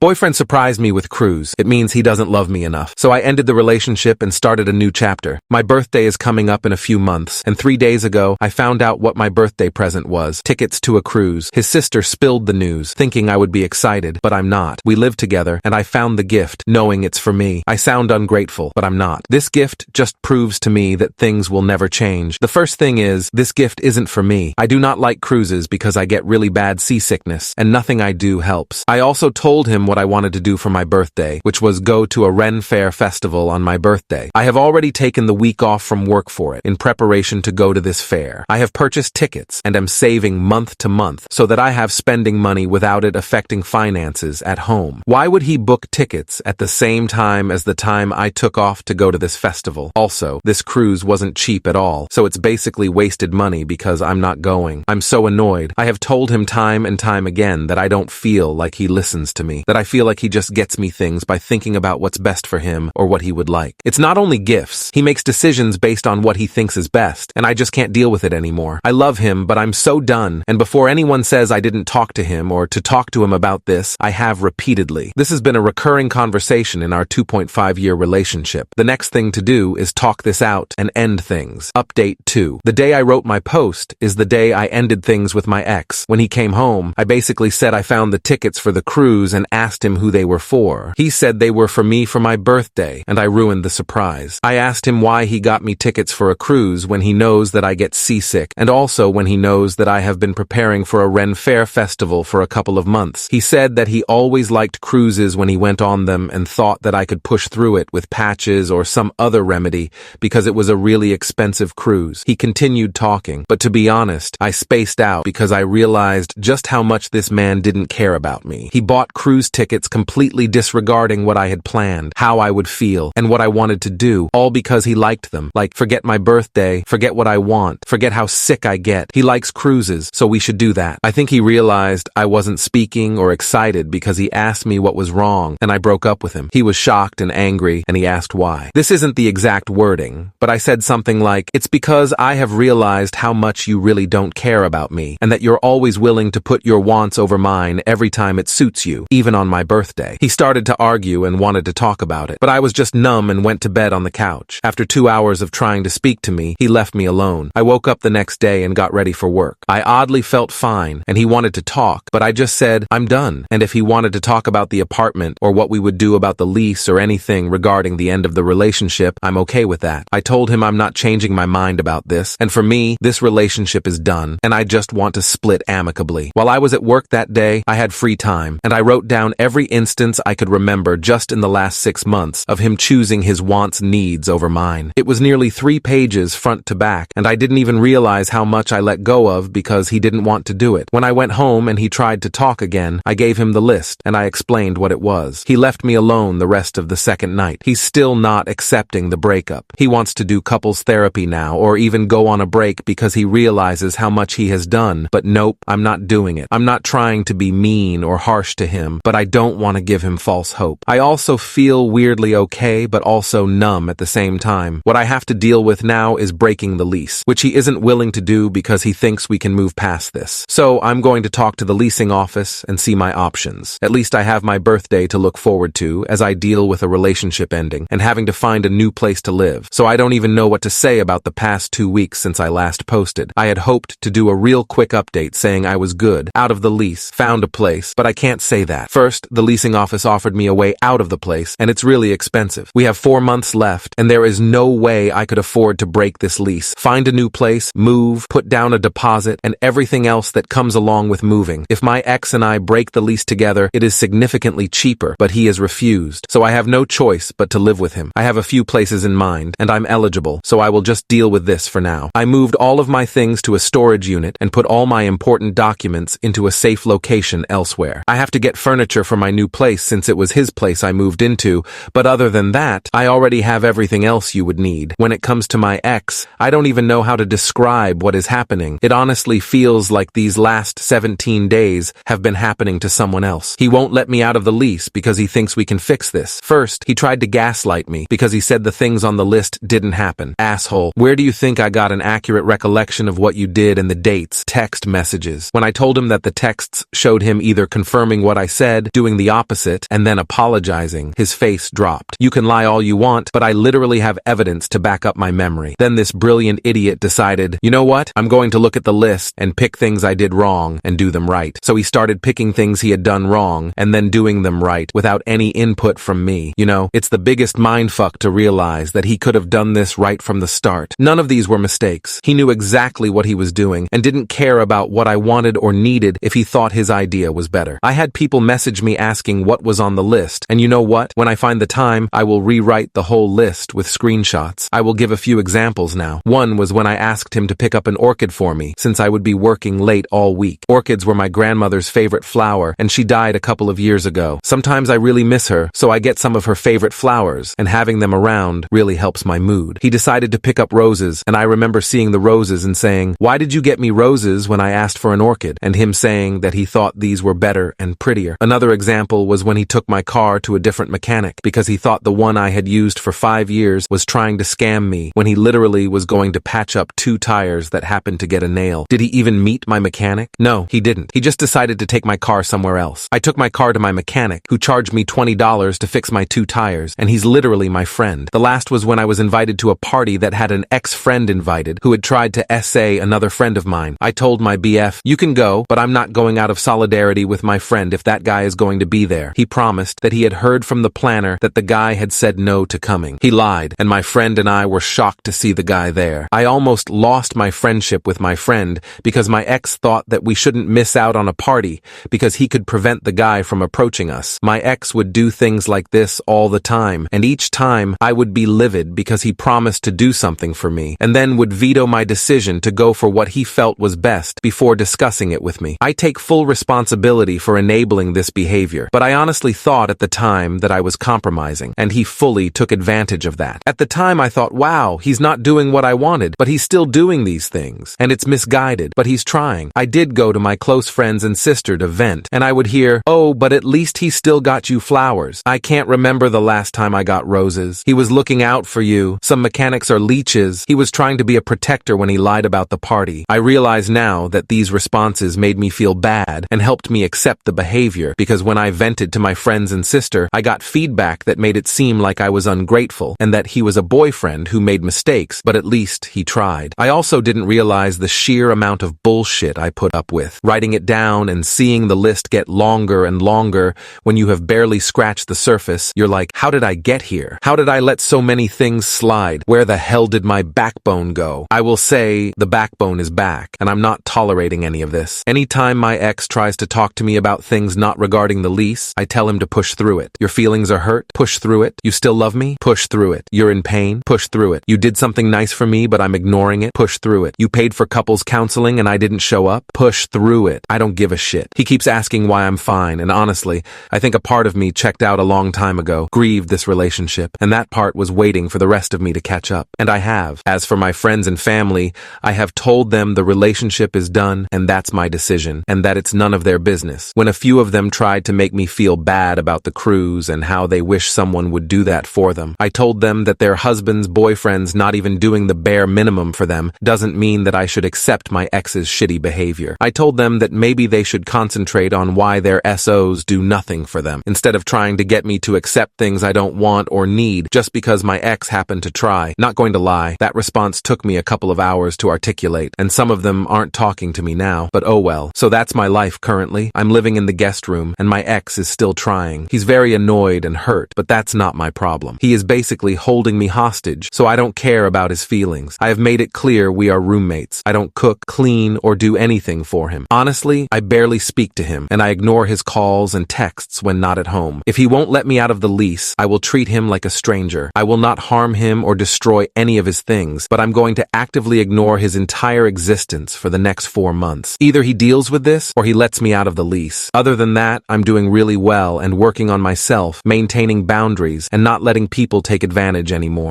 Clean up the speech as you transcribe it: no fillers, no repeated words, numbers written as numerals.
Boyfriend surprised me with cruise. It means he doesn't love me enough. So I ended the relationship and started a new chapter. My birthday is coming up in a few months, and 3 days ago, I found out what my birthday present was. Tickets to a cruise. His sister spilled the news, thinking I would be excited, but I'm not. We live together, and I found the gift, knowing it's for me. I sound ungrateful, but I'm not. This gift just proves to me that things will never change. The first thing is, this gift isn't for me. I do not like cruises because I get really bad seasickness, and nothing I do helps. I also told him what I wanted to do for my birthday, which was go to a Ren Fair festival on my birthday. I have already taken the week off from work for it, in preparation to go to this fair. I have purchased tickets, and am saving month to month, so that I have spending money without it affecting finances at home. Why would he book tickets at the same time as the time I took off to go to this festival? Also, this cruise wasn't cheap at all, so it's basically wasted money because I'm not going. I'm so annoyed. I have told him time and time again that I don't feel like he listens to me, that I feel like he just gets me things by thinking about what's best for him or what he would like. It's not only gifts. He makes decisions based on what he thinks is best, and I just can't deal with it anymore. I love him, but I'm so done, and before anyone says I didn't talk to him or to talk to him about this, I have repeatedly. This has been a recurring conversation in our 2.5-year relationship. The next thing to do is talk this out and end things. Update 2. The day I wrote my post is the day I ended things with my ex. When he came home, I basically said I found the tickets for the cruise and asked him who they were for. He said they were for me for my birthday, and I ruined the surprise. I asked him why he got me tickets for a cruise when he knows that I get seasick, and also when he knows that I have been preparing for a Ren Fair festival for a couple of months. He said that he always liked cruises when he went on them and thought that I could push through it with patches or some other remedy because it was a really expensive cruise. He continued talking, but to be honest, I spaced out because I realized just how much this man didn't care about me. He bought cruise tickets completely disregarding what I had planned, how I would feel, and what I wanted to do, all because he liked them. Like, forget my birthday, forget what I want, forget how sick I get. He likes cruises, so we should do that. I think he realized I wasn't speaking or excited because he asked me what was wrong, and I broke up with him. He was shocked and angry, and he asked why. This isn't the exact wording, but I said something like, "It's because I have realized how much you really don't care about me, and that you're always willing to put your wants over mine every time it suits you, even on my birthday." He started to argue and wanted to talk about it, but I was just numb and went to bed on the couch. After 2 hours of trying to speak to me, he left me alone. I woke up the next day and got ready for work. I oddly felt fine, and he wanted to talk, but I just said, I'm done. And if he wanted to talk about the apartment or what we would do about the lease or anything regarding the end of the relationship, I'm okay with that. I told him I'm not changing my mind about this, and for me, this relationship is done, and I just want to split amicably. While I was at work that day, I had free time, and I wrote down every instance I could remember just in the last 6 months of him choosing his wants needs over mine. It was nearly 3 pages front to back, and I didn't even realize how much I let go of because he didn't want to do it. When I went home and he tried to talk again, I gave him the list, and I explained what it was. He left me alone the rest of the second night. He's still not accepting the breakup. He wants to do couples therapy now, or even go on a break because he realizes how much he has done, but nope, I'm not doing it. I'm not trying to be mean or harsh to him, but I don't want to give him false hope. I also feel weirdly okay, but also numb at the same time. What I have to deal with now is breaking the lease, which he isn't willing to do because he thinks we can move past this. So I'm going to talk to the leasing office and see my options. At least I have my birthday to look forward to as I deal with a relationship ending and having to find a new place to live. So I don't even know what to say about the past 2 weeks since I last posted. I had hoped to do a real quick update saying I was good, out of the lease, found a place, but I can't say that. First, the leasing office offered me a way out of the place, and it's really expensive. We have 4 months left, and there is no way I could afford to break this lease, find a new place, move, put down a deposit, and everything else that comes along with moving. If my ex and I break the lease together, it is significantly cheaper, but he has refused, so I have no choice but to live with him. I have a few places in mind, and I'm eligible, so I will just deal with this for now. I moved all of my things to a storage unit and put all my important documents into a safe location elsewhere. I have to get furniture for my new place since it was his place I moved into, but other than that, I already have everything else you would need. When it comes to my ex, I don't even know how to describe what is happening. It honestly feels like these last 17 days have been happening to someone else. He won't let me out of the lease because he thinks we can fix this. First, he tried to gaslight me because he said the things on the list didn't happen. Asshole, where do you think I got an accurate recollection of what you did and the dates? Text messages. When I told him that the texts showed him either confirming what I said doing the opposite, and then apologizing. His face dropped. You can lie all you want, but I literally have evidence to back up my memory. Then this brilliant idiot decided, you know what? I'm going to look at the list and pick things I did wrong and do them right. So he started picking things he had done wrong and then doing them right without any input from me. You know, it's the biggest mindfuck to realize that he could have done this right from the start. None of these were mistakes. He knew exactly what he was doing and didn't care about what I wanted or needed if he thought his idea was better. I had people message me asking what was on the list, and you know what? When I find the time, I will rewrite the whole list with screenshots. I will give a few examples now. One was when I asked him to pick up an orchid for me, since I would be working late all week. Orchids were my grandmother's favorite flower, and she died a couple of years ago. Sometimes I really miss her, so I get some of her favorite flowers, and having them around really helps my mood. He decided to pick up roses, and I remember seeing the roses and saying, "Why did you get me roses when I asked for an orchid?" And him saying that he thought these were better and prettier. Another example was when he took my car to a different mechanic because he thought the one I had used for 5 years was trying to scam me when he literally was going to patch up 2 tires that happened to get a nail. Did he even meet my mechanic? No, he didn't. He just decided to take my car somewhere else. I took my car to my mechanic, who charged me $20 to fix my 2 tires, and he's literally my friend. The last was when I was invited to a party that had an ex-friend invited who had tried to SA another friend of mine. I told my BF, "You can go, but I'm not going out of solidarity with my friend if that guy is going to be there." He promised that he had heard from the planner that the guy had said no to coming. He lied, and my friend and I were shocked to see the guy there. I almost lost my friendship with my friend because my ex thought that we shouldn't miss out on a party because he could prevent the guy from approaching us. My ex would do things like this all the time, and each time I would be livid because he promised to do something for me, and then would veto my decision to go for what he felt was best before discussing it with me. I take full responsibility for enabling this behavior, but I honestly thought at the time that I was compromising, and he fully took advantage of that. At the time I thought, wow, he's not doing what I wanted, but he's still doing these things, and it's misguided, but he's trying. I did go to my close friends and sister to vent, and I would hear, "Oh, but at least he still got you flowers. I can't remember the last time I got roses. He was looking out for you. Some mechanics are leeches. He was trying to be a protector when he lied about the party." I realize now that these responses made me feel bad and helped me accept the behavior, because when I vented to my friends and sister, I got feedback that made it seem like I was ungrateful and that he was a boyfriend who made mistakes, but at least he tried. I also didn't realize the sheer amount of bullshit I put up with. Writing it down and seeing the list get longer and longer when you have barely scratched the surface, you're like, how did I get here? How did I let so many things slide? Where the hell did my backbone go? I will say the backbone is back, and I'm not tolerating any of this. Anytime my ex tries to talk to me about things not regarding the lease, I tell him to push through it. Your feelings are hurt? Push through it. You still love me? Push through it. You're in pain? Push through it. You did something nice for me, but I'm ignoring it? Push through it. You paid for couples counseling and I didn't show up? Push through it. I don't give a shit. He keeps asking why I'm fine, and honestly, I think a part of me checked out a long time ago, grieved this relationship, and that part was waiting for the rest of me to catch up. And I have. As for my friends and family, I have told them the relationship is done, and that's my decision, and that it's none of their business. When a few of them tried to make me feel bad about the cruise and how they wish someone would do that for them, I told them that their husbands, boyfriends not even doing the bare minimum for them doesn't mean that I should accept my ex's shitty behavior. I told them that maybe they should concentrate on why their SOs do nothing for them, instead of trying to get me to accept things I don't want or need just because my ex happened to try. Not going to lie, that response took me a couple of hours to articulate, and some of them aren't talking to me now, but oh well. So that's my life currently. I'm living in the guest room, and my ex is still trying. He's very annoyed and hurt, but that's not my problem. He is basically holding me hostage, so I don't care about his feelings. I have made it clear we are roommates. I don't cook, clean, or do anything for him. Honestly, I barely speak to him, and I ignore his calls and texts when not at home. If he won't let me out of the lease, I will treat him like a stranger. I will not harm him or destroy any of his things, but I'm going to actively ignore his entire existence for the next 4 months. Either he deals with this, or he lets me out of the lease. Other than that, I'm doing really well and working on myself, maintaining boundaries, and not letting people take advantage anymore.